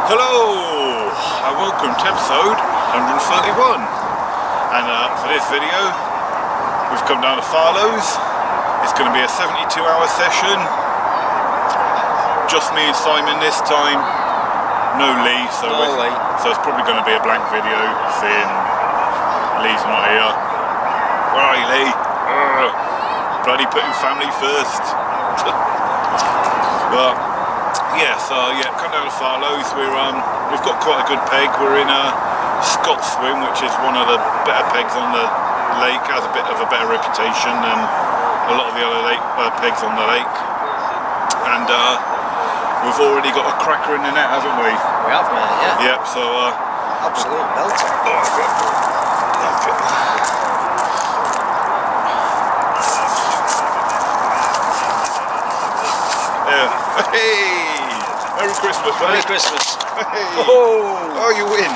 Hello and welcome to episode 131, and for this video we've come down to Farlows. It's going to be a 72-hour session, just me and Simon this time, no Lee, so it's probably going to be a blank video seeing Lee's not here. Where are you, Lee? Bloody putting family first. But come down to Farlows. We've got quite a good peg. We're in a Scott swim, which is one of the better pegs on the lake. Has a bit of a better reputation than a lot of the other pegs on the lake. And we've already got a cracker in the net, haven't we? We have, mate. Yeah. Yep. So absolute belter. Hey! Merry Christmas, buddy. Merry Christmas. Hey! Oh, you win.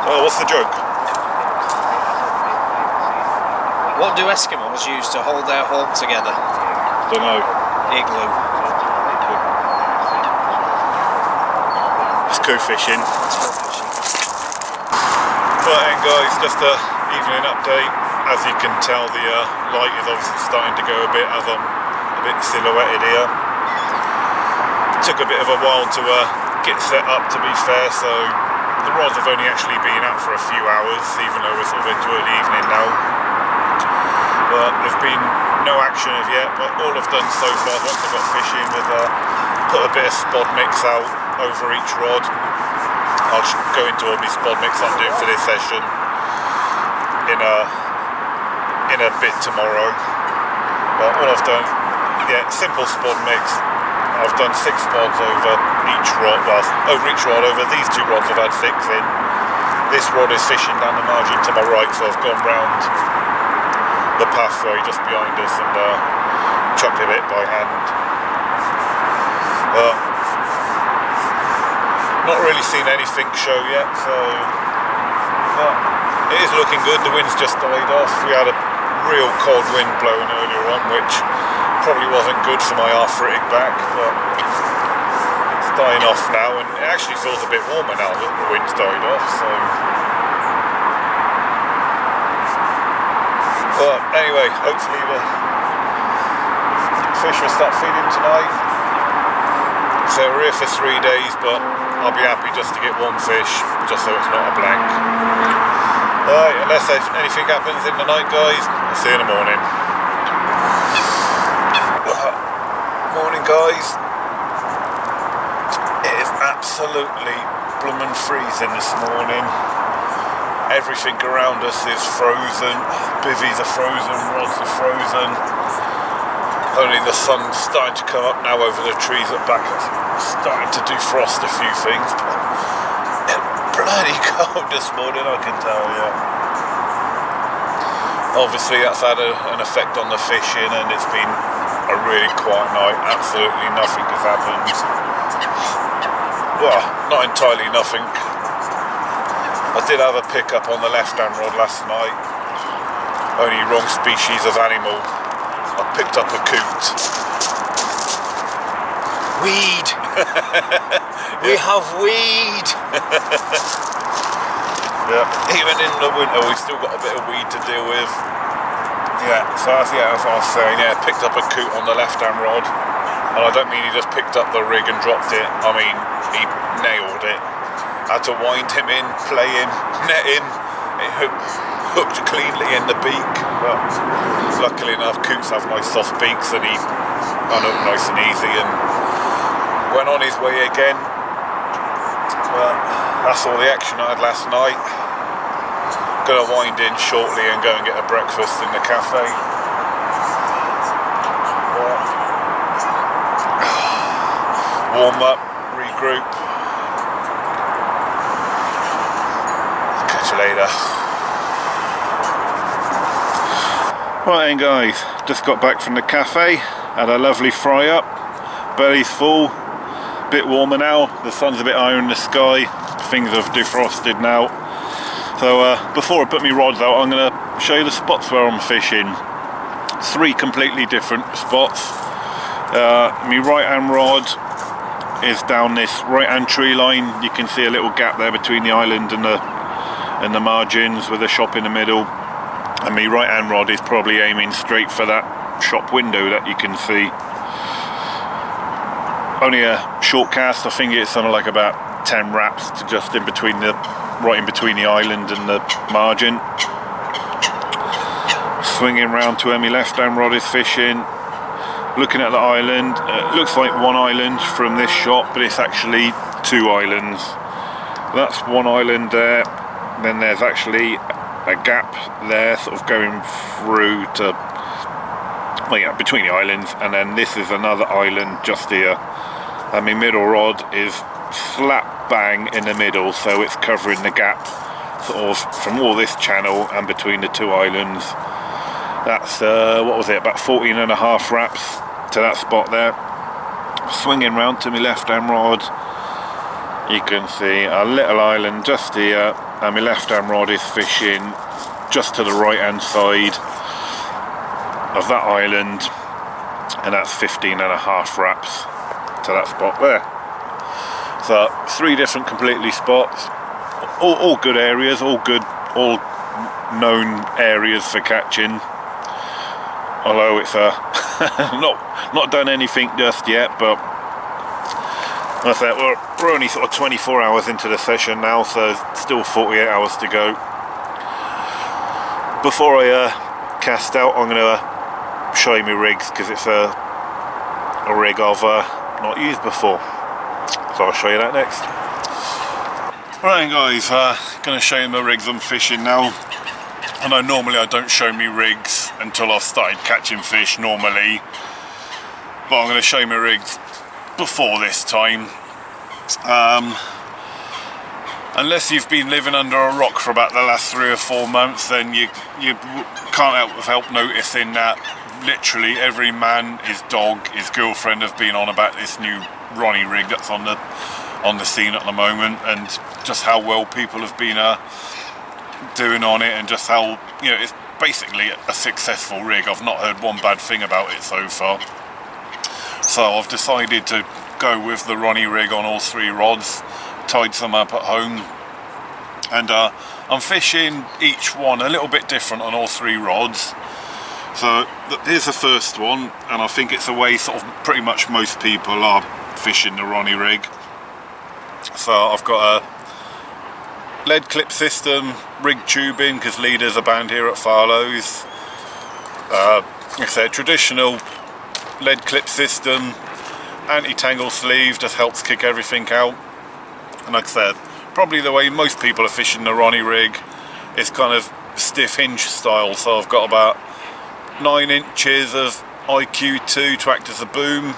Oh, what's the joke? What do Eskimos use to hold their home together? Don't know. Igloo. Let's go fishing. Let's go fishing. Right then, guys, just a evening update. As you can tell, the light is obviously starting to go a bit as I'm a bit silhouetted here. It took a bit of a while to get set up, to be fair, so the rods have only actually been out for a few hours, even though we're sort of into the evening now. But there's been no action as yet, but all I've done so far once I got fishing is put a bit of spod mix out over each rod. I'll go into all my spod mix I'm doing for this session in a bit tomorrow. But all I've done, simple spod mix. I've done 6 spods over each rod. Well, over these 2 rods I've had 6 in. This rod is fishing down the margin to my right, so I've gone round the pathway just behind us and chucked it by hand. Not really seen anything show yet, so it is looking good. The wind's just died off. We had a real cold wind blowing earlier on, which probably wasn't good for my arthritic back, but it's dying off now, and it actually feels a bit warmer now that the wind's died off. So, but anyway, hopefully the fish will start feeding tonight. So we're here for 3 days, but I'll be happy just to get 1 fish, just so it's not a blank. Alright, unless anything happens in the night, guys, I'll see you in the morning. Morning, guys. It is absolutely bloomin' freezing this morning. Everything around us is frozen. Bivvies are frozen, rods are frozen. Only the sun's starting to come up now over the trees at back. It's starting to defrost a few things. But it's bloody cold this morning, I can tell you. Obviously that's had an effect on the fishing, and it's been a really quiet night. Absolutely nothing has happened. Well, not entirely nothing. I did have a pickup on the left-hand rod last night. Only wrong species of animal. I picked up a coot. Weed! We have weed! Yeah, even in the winter we've still got a bit of weed to deal with. Yeah, so that's what I was saying. Yeah, picked up a coot on the left-hand rod. And I don't mean he just picked up the rig and dropped it. I mean, he nailed it. Had to wind him in, play him, net him. It hooked cleanly in the beak. But luckily enough, coots have nice soft beaks, and he unhooked nice and easy and went on his way again. But that's all the action I had last night. Gonna wind in shortly and go and get a breakfast in the cafe. Warm up, regroup. Catch you later. Right then, guys, just got back from the cafe, had a lovely fry up, belly's full, bit warmer now, the sun's a bit higher in the sky, things have defrosted now. So before I put my rods out, I'm going to show you the spots where I'm fishing. three completely different spots. My right hand rod is down this right hand tree line. You can see a little gap there between the island and the margins with a shop in the middle, and my right hand rod is probably aiming straight for that shop window that you can see. Only a short cast, I think it's something like about 10 wraps to just in between right in between the island and the margin. Swinging round to where my left hand rod is fishing, looking at the island. It looks like one island from this shot, but it's actually two islands. That's one island there, then there's actually a gap there sort of going through to, well, yeah, between the islands, and then this is another island just here, and my middle rod is slap bang in the middle, so it's covering the gap sort of from all this channel and between the two islands. That's what was it, about 14.5 wraps to that spot there. Swinging round to my left hand rod, you can see a little island just here, and my left hand rod is fishing just to the right hand side of that island, and that's 15.5 wraps to that spot there. So three different completely spots, all good areas, all known areas for catching, although it's not done anything just yet. But I said we're only sort of 24 hours into the session now, so still 48 hours to go. Before I cast out, I'm going to show you my rigs, because it's a rig I've not used before, so I'll show you that next. Right guys, going to show you my rigs I'm fishing now. I know normally I don't show me rigs until I've started catching fish normally, but I'm going to show you my rigs before this time. Unless you've been living under a rock for about the last 3 or 4 months, then you can't help noticing that literally every man, his dog, his girlfriend have been on about this new Ronny rig that's on the scene at the moment, and just how well people have been doing on it, and just how, you know, it's basically a successful rig. I've not heard one bad thing about it so far. So I've decided to go with the Ronny rig on all 3 rods, tied some up at home, and I'm fishing each one a little bit different on all 3 rods. So here's the first one, and I think it's the way sort of pretty much most people are fishing the Ronny rig. So I've got a lead clip system, rig tubing, because leaders are banned here at Farlows. Like I said, traditional lead clip system, anti-tangle sleeve, just helps kick everything out. And like I said, probably the way most people are fishing the Ronny rig is kind of stiff hinge style. So I've got about 9 inches of IQ2 to act as a boom,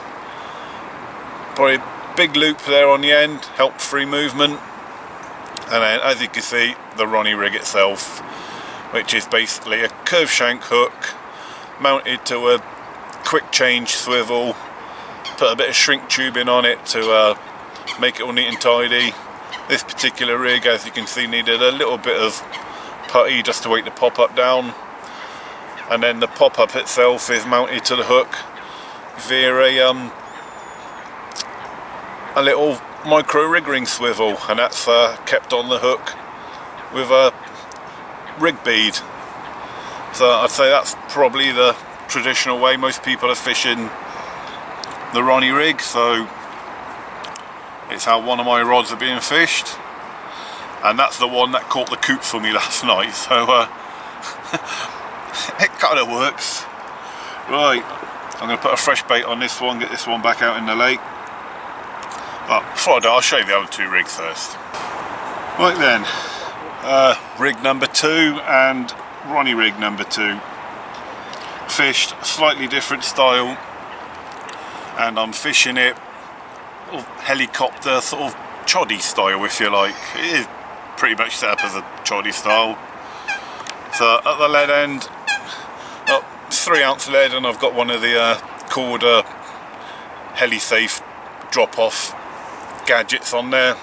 probably a big loop there on the end, help free movement, and then as you can see the Ronny rig itself, which is basically a curved shank hook mounted to a quick change swivel, put a bit of shrink tubing on it to make it all neat and tidy. This particular rig, as you can see, needed a little bit of putty just to weight the pop-up down, and then the pop-up itself is mounted to the hook via a little micro rig ring swivel, and that's kept on the hook with a rig bead. So I'd say that's probably the traditional way most people are fishing the Ronny rig. So it's how one of my rods are being fished, and that's the one that caught the coot for me last night, so it kind of works. Right, I'm going to put a fresh bait on this one, get this one back out in the lake. But before I do, I'll show you the other 2 rigs first. Right then, rig number 2 and Ronny rig number 2. Fished slightly different style, and I'm fishing it sort of helicopter, sort of choddy style, if you like. It is pretty much set up as a choddy style. So at the lead end, 3-ounce lead, and I've got one of the called heli-safe drop-off gadgets on there.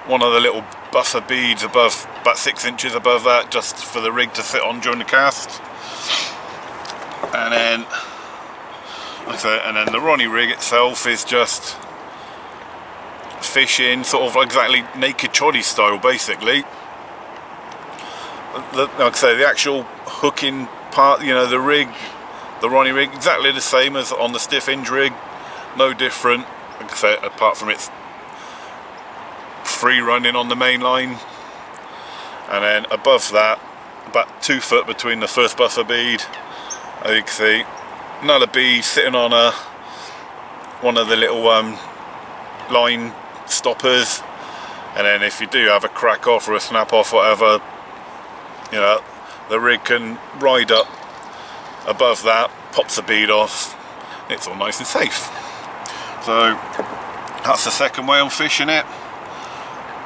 One of the little buffer beads above, about 6 inches above that, just for the rig to sit on during the cast. And then, like I say, and then the Ronny rig itself is just fishing sort of exactly naked choddy style, basically. Like I say, the actual hooking part, you know, the rig, the Ronny rig, exactly the same as on the stiff hinge rig, no different, like I say, apart from it's free running on the main line. And then above that, about 2 foot between the first buffer bead, as you can see, another bead sitting on one of the little line stoppers. And then if you do have a crack off or a snap off, whatever, you know, the rig can ride up above that, pops the bead off, it's all nice and safe. So that's the second way I'm fishing it.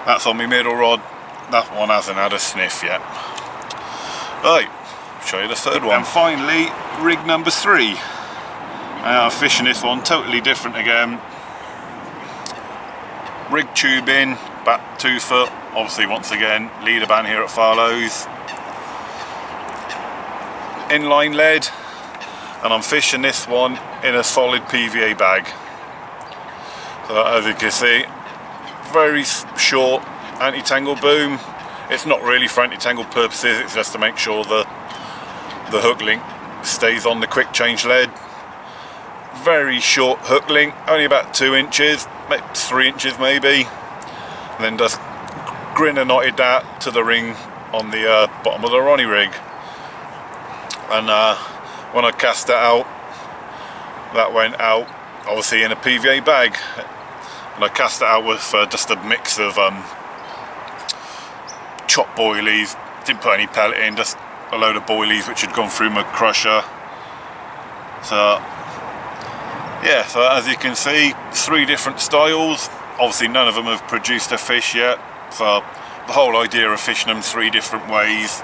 That's on my middle rod. That one hasn't had a sniff yet. Right, show you the third one. And finally, rig number 3. I'm fishing this one totally different again. Rig tubing, about 2 foot. Obviously, once again, leader band here at Farlows. Inline lead, and I'm fishing this one in a solid PVA bag. So as you can see, very short anti-tangle boom. It's not really for anti-tangle purposes, it's just to make sure the hook link stays on the quick change lead. Very short hook link, only about 2 inches, 3 inches maybe, and then just grinner knotted that to the ring on the bottom of the Ronny rig. And when I cast that out, that went out obviously in a PVA bag, and I cast it out with just a mix of chopped boilies. Didn't put any pellet in, just a load of boilies which had gone through my crusher. So yeah, so as you can see, 3 different styles. Obviously none of them have produced a fish yet, so the whole idea of fishing them 3 different ways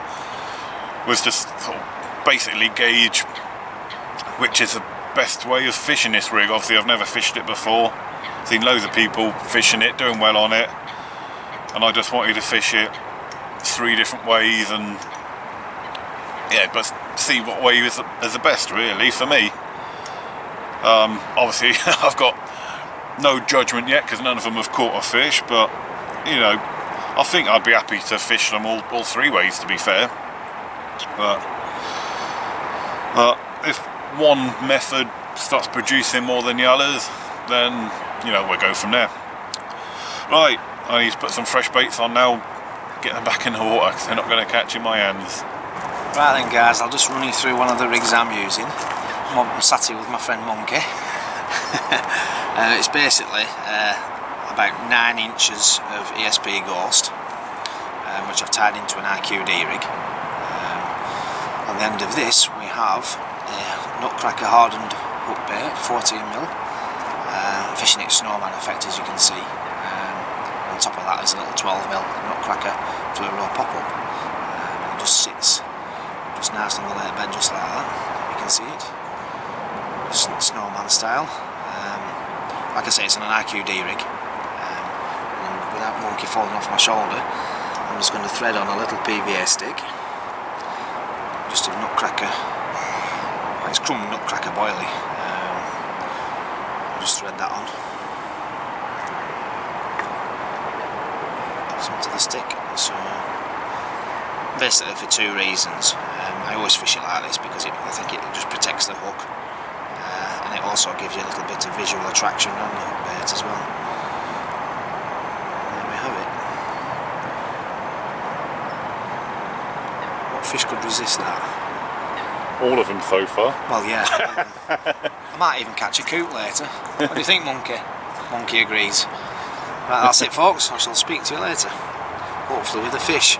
was just sort of basically gauge which is the best way of fishing this rig. Obviously I've never fished it before, seen loads of people fishing it, doing well on it, and I just wanted to fish it 3 different ways and yeah, but see what way is the best really for me. Obviously I've got no judgment yet because none of them have caught a fish, but you know, I think I'd be happy to fish them all 3 ways, to be fair. But if one method starts producing more than the others, then you know, we'll go from there. Right, I need to put some fresh baits on now, get them back in the water because they're not going to catch in my hands. Right then guys, I'll just run you through one of the rigs I'm using. I'm sat here with my friend Monkey. It's basically about 9 inches of ESP Ghost, which I've tied into an IQD rig. On the end of this we have a nutcracker hardened hook bait, 14mm, fishing it snowman effect, as you can see. On top of that is a little 12mm nutcracker fluoro pop-up. It just sits just nice on the lake bed, just like that. You can see it, just snowman style. Like I say, it's on an IQD rig, and without Monkey falling off my shoulder, I'm just going to thread on a little PVA stick, just a nutcracker, well, it's crumb nutcracker boilie. I'll just thread that on. It's onto the stick. So basically for 2 reasons. I always fish it like this because I think it just protects the hook, and it also gives you a little bit of visual attraction around the hook bait as well. And there we have it. What fish could resist that? All of them so far. Well, yeah. I might even catch a coot later. What do you think, Monkey? Monkey agrees. Right, that's it folks, I shall speak to you later. Hopefully with a fish.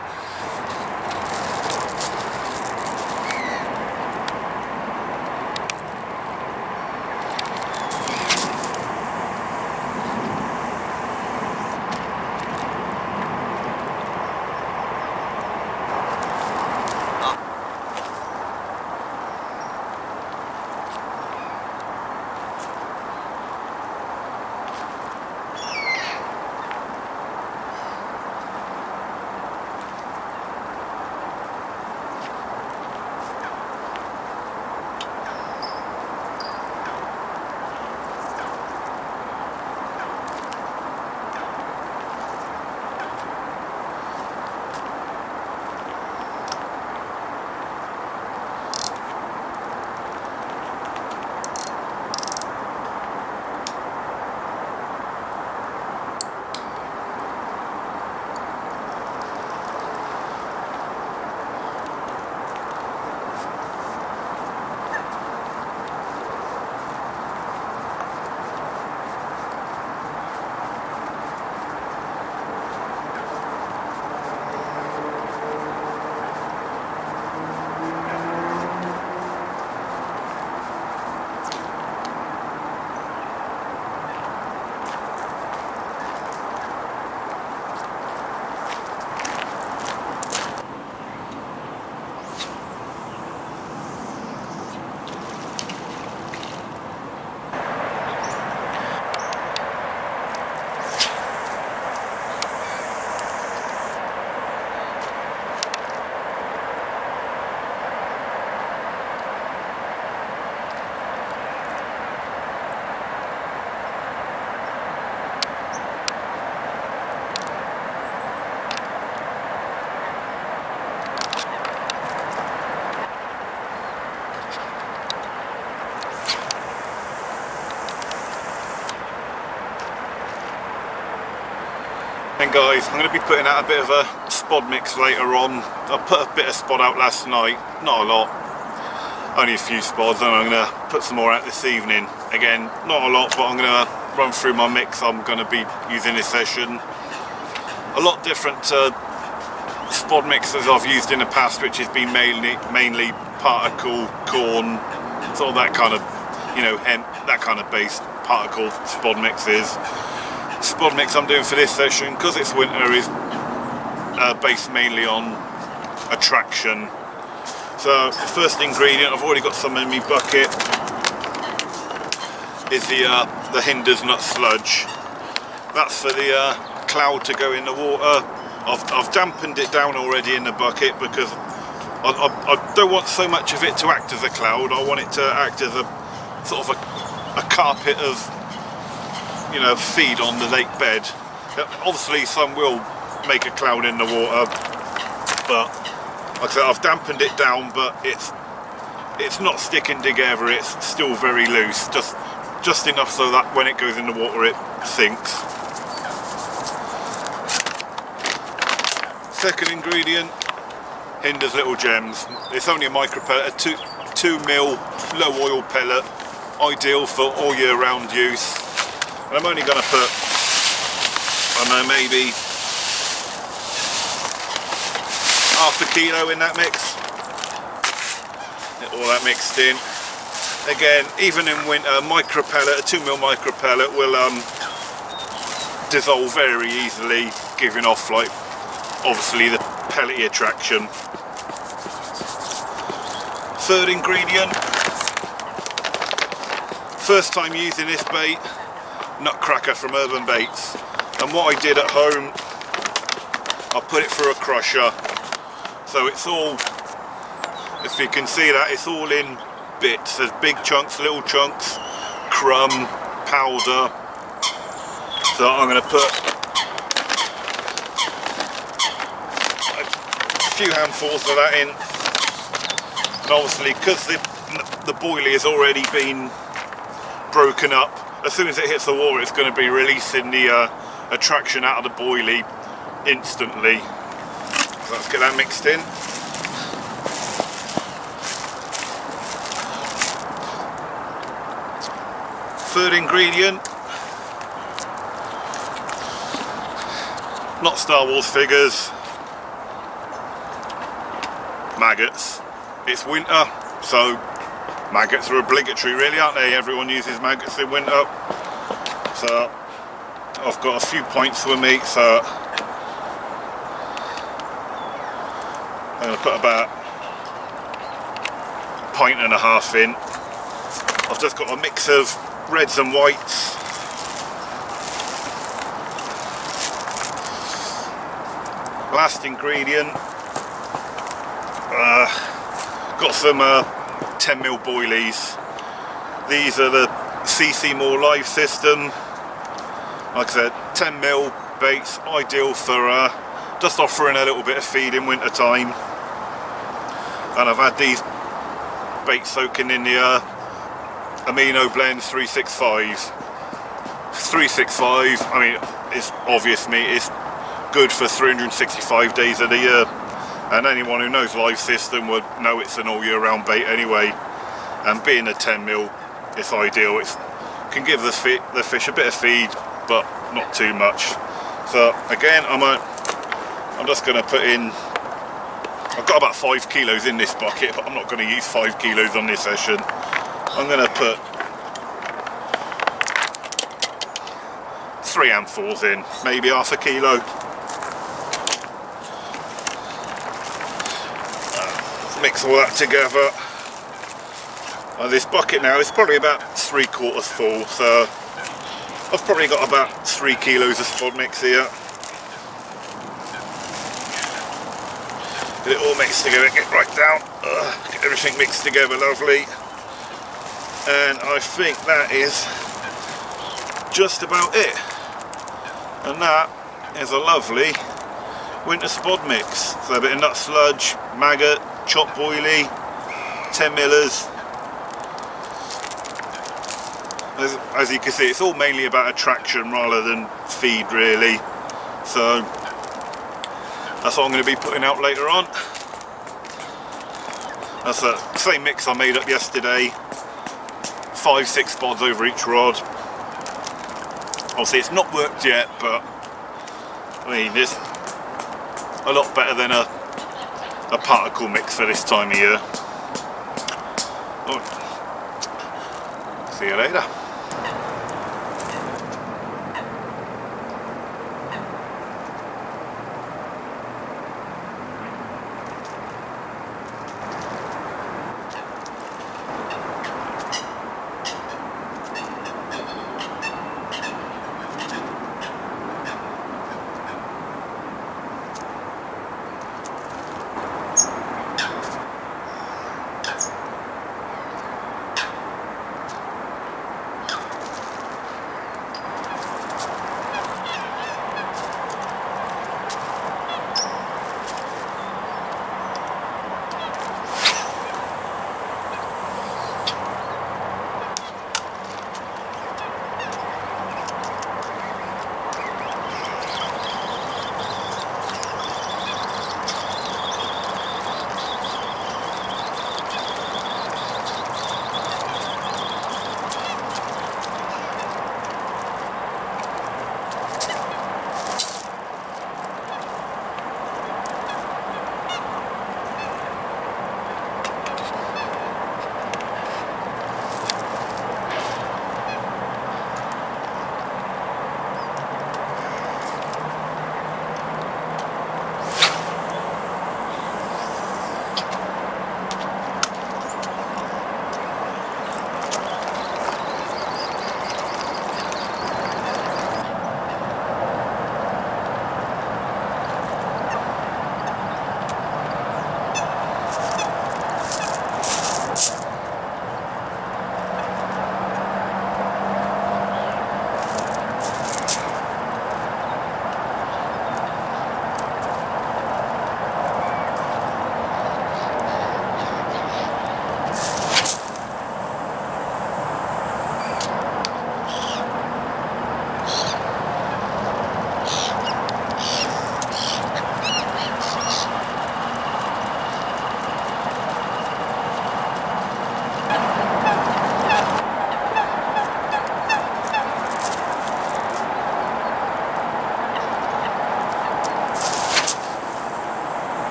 Morning guys, I'm going to be putting out a bit of a spod mix later on. I put a bit of spod out last night, not a lot, only a few spods, and I'm going to put some more out this evening. Again, not a lot, but I'm going to run through my mix I'm going to be using this session. A lot different to spod mixes I've used in the past, which has been mainly particle, corn, sort of that kind of, you know, hemp, that kind of based particle spod mixes. Spod mix I'm doing for this session, because it's winter, is based mainly on attraction. So the first ingredient, I've already got some in my bucket, is the hinders nut sludge. That's for the cloud to go in the water. I've dampened it down already in the bucket because I don't want so much of it to act as a cloud. I want it to act as a sort of a carpet of, you know, feed on the lake bed. Obviously some will make a cloud in the water, but like I said, I've dampened it down, but it's not sticking together, it's still very loose, just enough so that when it goes in the water it sinks. Second ingredient, Hinder's Little Gems. It's only a micro pellet, a 2mm low oil pellet, ideal for all year round use. And I'm only going to put, I don't know, maybe half a kilo in that mix. Get all that mixed in. Again, even in winter, a micro pellet, a 2mm micro pellet will dissolve very easily, giving off, like, obviously the pellety attraction. Third ingredient, first time using this bait, Nutcracker from Urban Baits. And what I did at home, I put it through a crusher, so it's all, if you can see that, it's all in bits. There's big chunks, little chunks, crumb, powder. So I'm going to put a few handfuls of that in, and obviously because the boilie has already been broken up, as soon as it hits the water it's going to be releasing the attraction out of the boilie instantly. So let's get that mixed in. Third ingredient, not Star Wars figures, maggots. It's winter, so maggots are obligatory really, aren't they? Everyone uses maggots in winter. So I've got a few pints with me, so I'm going to put about 1.5 pints in. I've just got a mix of reds and whites. Last ingredient, got some 10mm boilies. These are the CC More Live system. Like I said, 10mm baits, ideal for just offering a little bit of feed in winter time. And I've had these baits soaking in the Amino Blend 365. 365, I mean, it's obvious meat, it's good for 365 days of the year. And anyone who knows live system would know it's an all year round bait anyway. And being a 10mm, it's ideal. It can give the fish a bit of feed, but not too much. So again, I'm just going to put in, I've got about 5 kilos in this bucket, but I'm not going to use 5 kilos on this session. I'm going to put 3 handfuls in, maybe half a kilo. Mix all that together. This bucket now is probably about 3/4 full, so I've probably got about 3 kilos of spod mix here. Get it all mixed together, get right down, get everything mixed together lovely. And I think that is just about it. And that is a lovely winter spod mix. So a bit of nut sludge, maggot, chopped boilie, 10mm. As you can see, it's all mainly about attraction rather than feed really. So that's what I'm going to be putting out later on. That's the same mix I made up yesterday. 5-6 spods over each rod. Obviously it's not worked yet, but I mean it's a lot better than a particle mix for this time of year. Oh. See you later.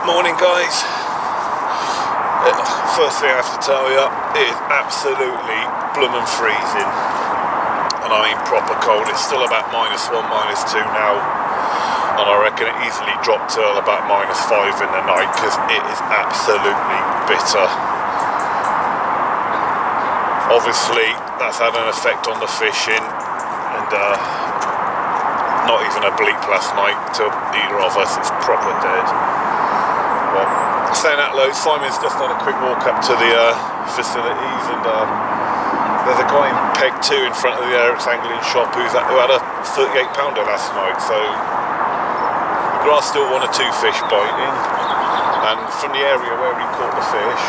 Morning guys. First thing I have to tell you, it is absolutely blooming freezing, and I mean proper cold. It's still about -1, -2 now, and I reckon it easily dropped to about -5 in the night because it is absolutely bitter. Obviously that's had an effect on the fishing, and not even a bleep last night to either of us. It's proper dead. Well, saying that though, Simon's just done a quick walk up to the facilities, and there's a guy in Peg 2 in front of the Eric's Angling shop who had a 38 pounder last night, so there are still 1 or 2 fish biting. And from the area where he caught the fish,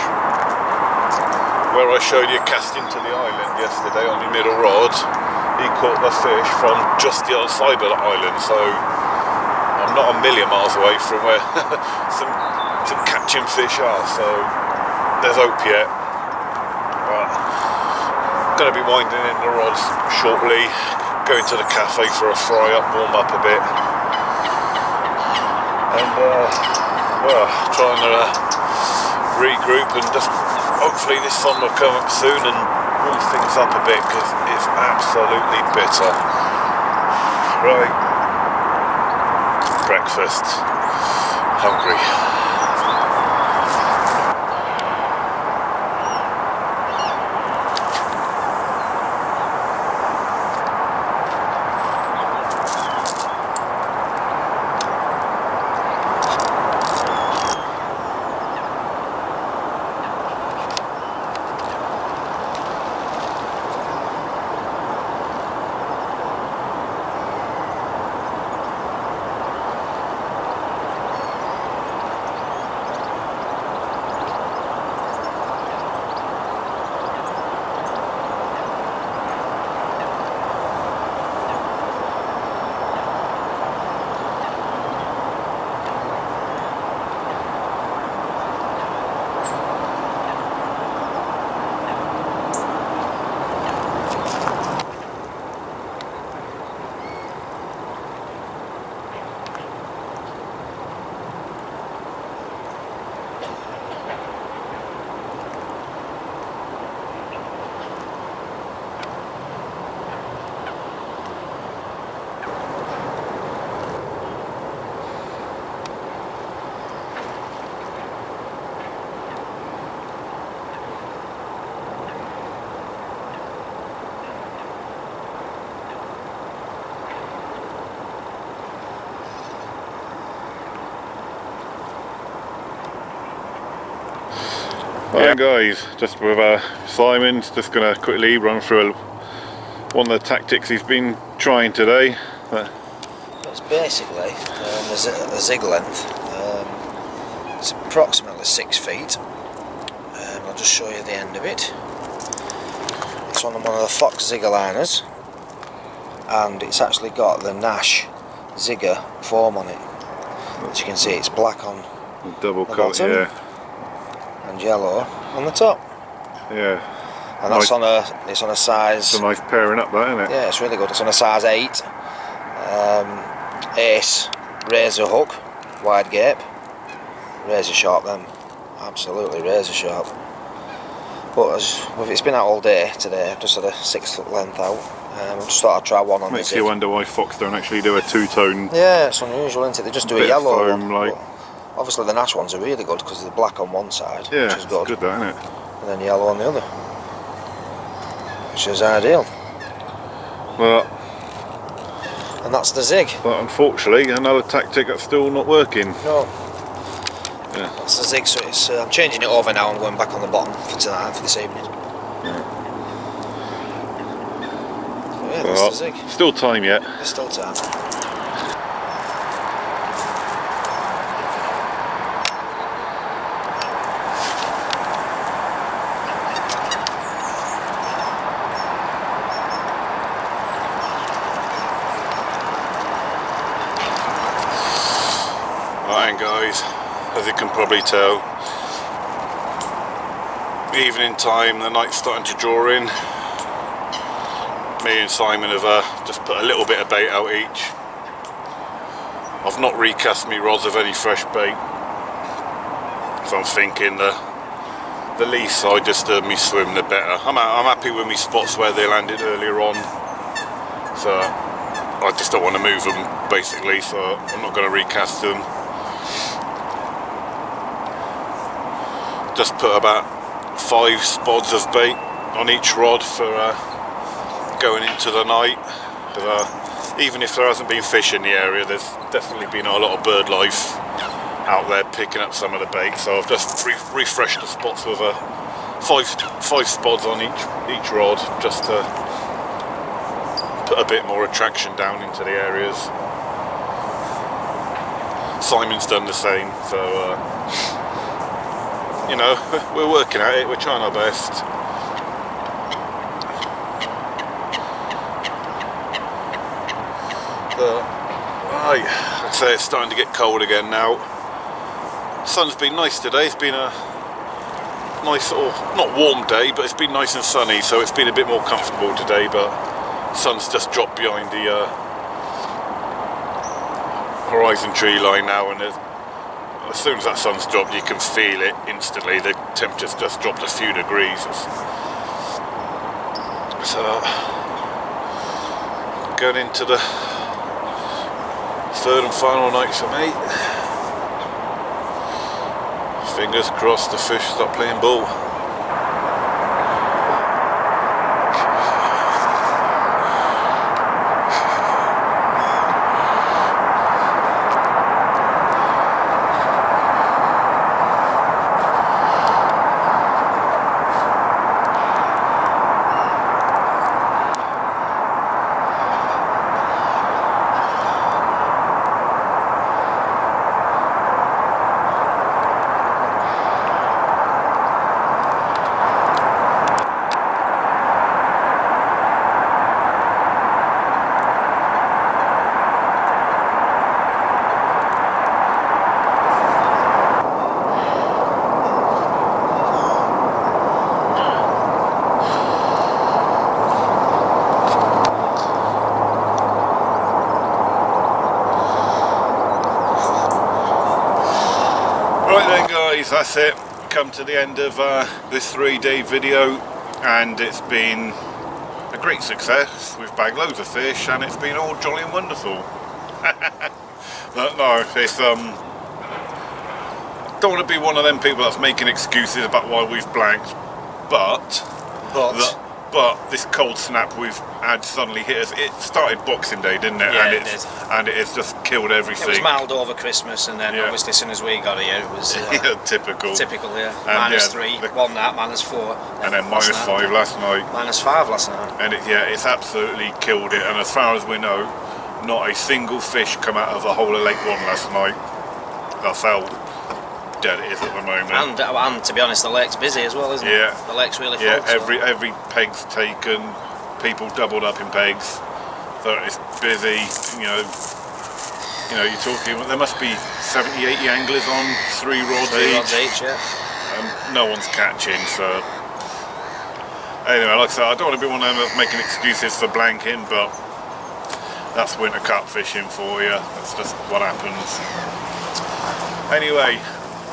where I showed you cast into the island yesterday on the middle rod, he caught the fish from just the other side of the island, so I'm not a million miles away from where some catching fish are, so there's hope yet. But I'm going to be winding in the rods shortly, going to the cafe for a fry up, warm up a bit, and well, trying to regroup and just hopefully this sun will come up soon and warm things up a bit, because it's absolutely bitter. Right, breakfast, hungry. Right guys, just with Simon's just going to quickly run through one of the tactics he's been trying today. It's basically a zig length. It's approximately 6 feet. I'll just show you the end of it. It's on one of the Fox zigger liners, and it's actually got the Nash zigger foam on it. As you can see, it's black on double the coat, bottom, yeah, and yellow on the top. Yeah. And that's it's on a size. It's a nice pairing up, that, isn't it? Yeah, it's really good. It's on a size 8. Ace razor hook, wide gape, razor sharp. Them, absolutely razor sharp. But it's been out all day today. I've just had a 6 foot length out. I just thought I'd try one on. Makes you wonder why Fox don't actually do a 2-tone. Yeah, it's unusual, isn't it? They just do a yellow foam, one. like. Obviously the Nash ones are really good because they're black on one side, Yeah, which is good. It's good, that, isn't it? And then yellow on the other, which is ideal. Well, and that's the zig. but unfortunately, another tactic that's still not working. No. Yeah. That's the zig, so it's, I'm changing it over now. I'm going back on the bottom for tonight, for this evening. Yeah. So yeah, that's the zig. Still time yet. There's still time. Right guys, as you can probably tell, evening time, the night's starting to draw in. Me and Simon have just put a little bit of bait out each. I've not recast me rods of any fresh bait, so I'm thinking the lee side just to me swim the better. I'm happy with me spots where they landed earlier on, so I just don't want to move them basically, so I'm not going to recast them. Just put about 5 spods of bait on each rod for going into the night. Even if there hasn't been fish in the area, there's definitely been a lot of bird life out there picking up some of the bait. So I've just refreshed the spots with a five spods on each rod, just to put a bit more attraction down into the areas. Simon's done the same, so you know, we're working at it, we're trying our best. Right, I'd say it's starting to get cold again now. Sun's been nice today, it's been a nice sort of, not warm day, but it's been nice and sunny, so it's been a bit more comfortable today, but sun's just dropped behind the horizon tree line now, and as soon as that sun's dropped you can feel it instantly. The temperature's just dropped a few degrees. So going into the third and final night for me. Fingers crossed the fish stop playing ball. Right then guys, that's it. Come to the end of this 3-day video, and it's been a great success. We've bagged loads of fish and it's been all jolly and wonderful. No, it's don't want to be one of them people that's making excuses about why we've blanked, but this cold snap we've had suddenly hit us. It started Boxing Day, didn't it? Yeah, and it has just killed everything. It was mild over Christmas, and then obviously as soon as we got here it was yeah, typical. Typical, yeah. And -3 one night, -4, and then -5 last night. -5 last night. And it's absolutely killed it. And as far as we know, not a single fish come out of the whole of Lake One last night. That's how dead it is at the moment. And to be honest, the lake's busy as well, isn't it? Yeah. The lake's really full. Yeah, every peg's taken. People doubled up in pegs. So it's busy. You know, you're talking. There must be 70, 80 anglers on 3 rods each. Yeah. No one's catching. So anyway, like I said, I don't want to be one of them that's making excuses for blanking, but that's winter carp fishing for you. That's just what happens. Anyway,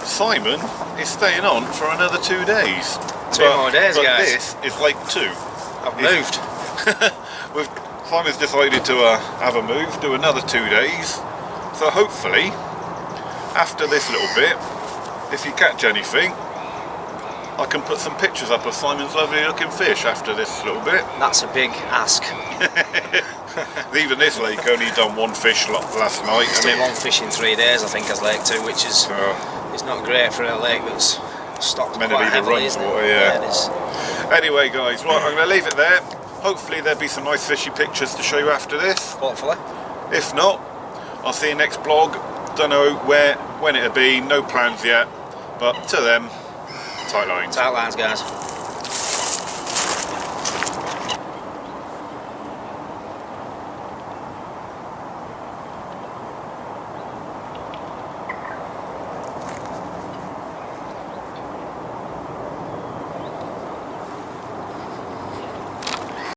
Simon is staying on for another 2 days. Two more days, but guys. This is like 2. I've moved. Simon's decided to have a move, do another 2 days. So hopefully, after this little bit, if you catch anything, I can put some pictures up of Simon's lovely looking fish after this little bit. That's a big ask. Even this lake only done 1 fish last night. Still 1 fish in 3 days, I think, as Lake 2, which is it's not great for a lake that's stocked meant quite to be heavily, the isn't water, it? yeah. It is. Anyway guys, right, I'm going to leave it there. Hopefully there'll be some nice fishy pictures to show you after this. Hopefully. If not, I'll see you next vlog. Don't know where, when it'll be, no plans yet. But to them, tight lines. Tight lines, guys.